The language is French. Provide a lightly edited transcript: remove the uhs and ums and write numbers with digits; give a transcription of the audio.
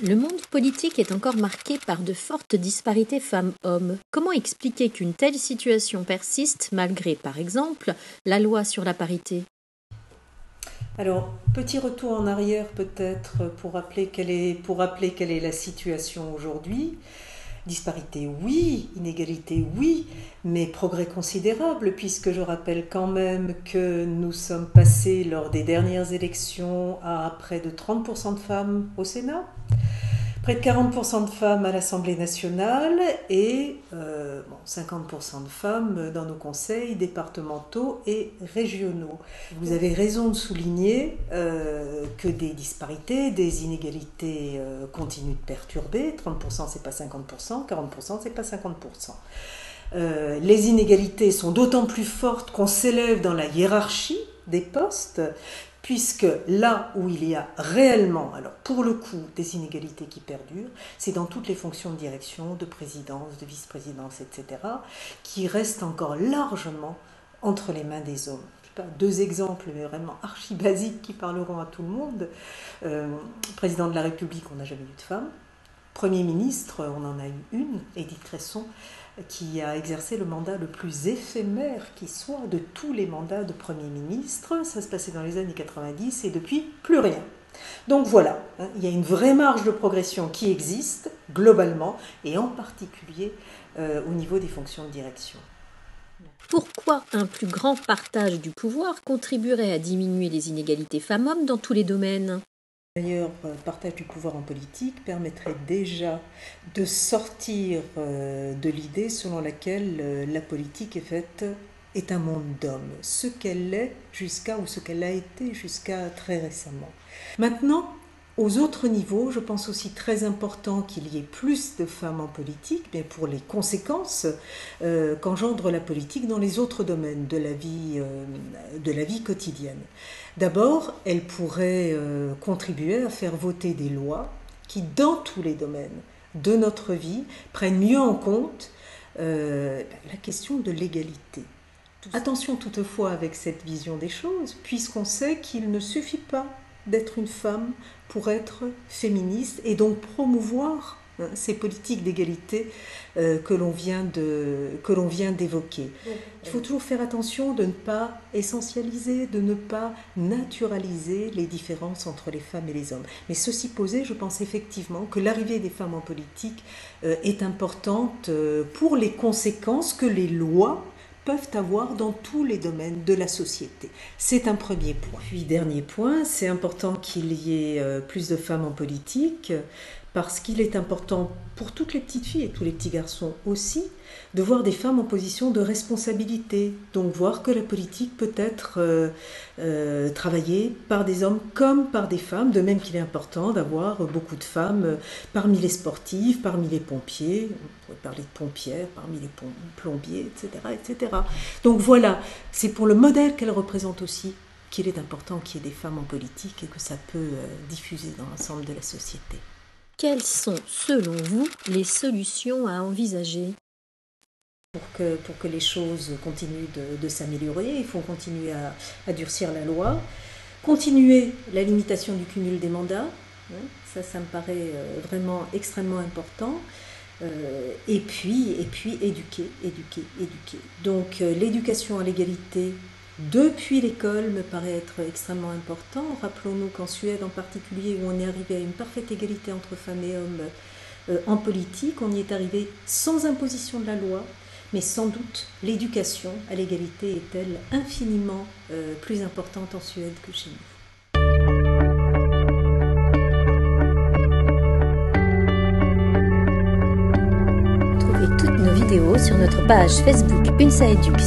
Le monde politique est encore marqué par de fortes disparités femmes-hommes. Comment expliquer qu'une telle situation persiste malgré, par exemple, la loi sur la parité? Alors, petit retour en arrière peut-être pour rappeler quelle est la situation aujourd'hui. Disparité, oui, inégalité, oui, mais progrès considérable, puisque je rappelle quand même que nous sommes passés lors des dernières élections à près de 30% de femmes au Sénat, près de 40% de femmes à l'Assemblée nationale et 50% de femmes dans nos conseils départementaux et régionaux. Vous avez raison de souligner que des disparités, des inégalités continuent de perturber. 30% c'est pas 50%, 40% c'est pas 50%. Les inégalités sont d'autant plus fortes qu'on s'élève dans la hiérarchie des postes, puisque là où il y a réellement, alors pour le coup, des inégalités qui perdurent, c'est dans toutes les fonctions de direction, de présidence, de vice-présidence, etc., qui restent encore largement entre les mains des hommes. Deux exemples mais vraiment archi basiques qui parleront à tout le monde. Président de la République, on n'a jamais eu de femme. Premier ministre, on en a eu une, Édith Cresson, qui a exercé le mandat le plus éphémère qui soit de tous les mandats de Premier ministre. Ça se passait dans les années 90 et depuis, plus rien. Donc voilà, il y a une vraie marge de progression qui existe globalement et en particulier au niveau des fonctions de direction. Pourquoi un plus grand partage du pouvoir contribuerait à diminuer les inégalités femmes-hommes dans tous les domaines ? D'ailleurs, le partage du pouvoir en politique permettrait déjà de sortir de l'idée selon laquelle la politique est un monde d'hommes, ce qu'elle est ce qu'elle a été jusqu'à très récemment. Maintenant, aux autres niveaux, je pense aussi très important qu'il y ait plus de femmes en politique, bien pour les conséquences qu'engendre la politique dans les autres domaines de la vie quotidienne. D'abord, elle pourrait contribuer à faire voter des lois qui, dans tous les domaines de notre vie, prennent mieux en compte la question de l'égalité. Attention toutefois avec cette vision des choses, puisqu'on sait qu'il ne suffit pas d'être une femme pour être féministe et donc promouvoir ces politiques d'égalité que l'on vient d'évoquer. Il faut toujours faire attention de ne pas essentialiser, de ne pas naturaliser les différences entre les femmes et les hommes. Mais ceci posé, je pense effectivement que l'arrivée des femmes en politique est importante pour les conséquences que les lois peuvent avoir dans tous les domaines de la société. C'est un premier point. Puis dernier point, c'est important qu'il y ait plus de femmes en politique parce qu'il est important pour toutes les petites filles et tous les petits garçons aussi de voir des femmes en position de responsabilité. Donc voir que la politique peut être travaillée par des hommes comme par des femmes, de même qu'il est important d'avoir beaucoup de femmes parmi les sportifs, parmi les pompiers, on pourrait parler de pompières, parmi les plombiers, etc., etc. Donc voilà, c'est pour le modèle qu'elle représente aussi qu'il est important qu'il y ait des femmes en politique et que ça peut diffuser dans l'ensemble de la société. Quelles sont, selon vous, les solutions à envisager ? Pour que les choses continuent de s'améliorer, il faut continuer à durcir la loi, continuer la limitation du cumul des mandats, ça me paraît vraiment extrêmement important, et puis éduquer. Donc l'éducation à l'égalité depuis l'école me paraît être extrêmement important. Rappelons-nous qu'en Suède en particulier, où on est arrivé à une parfaite égalité entre femmes et hommes en politique, on y est arrivé sans imposition de la loi, mais sans doute l'éducation à l'égalité est-elle infiniment plus importante en Suède que chez nous. Retrouvez toutes nos vidéos sur notre page Facebook UNSA Éduc.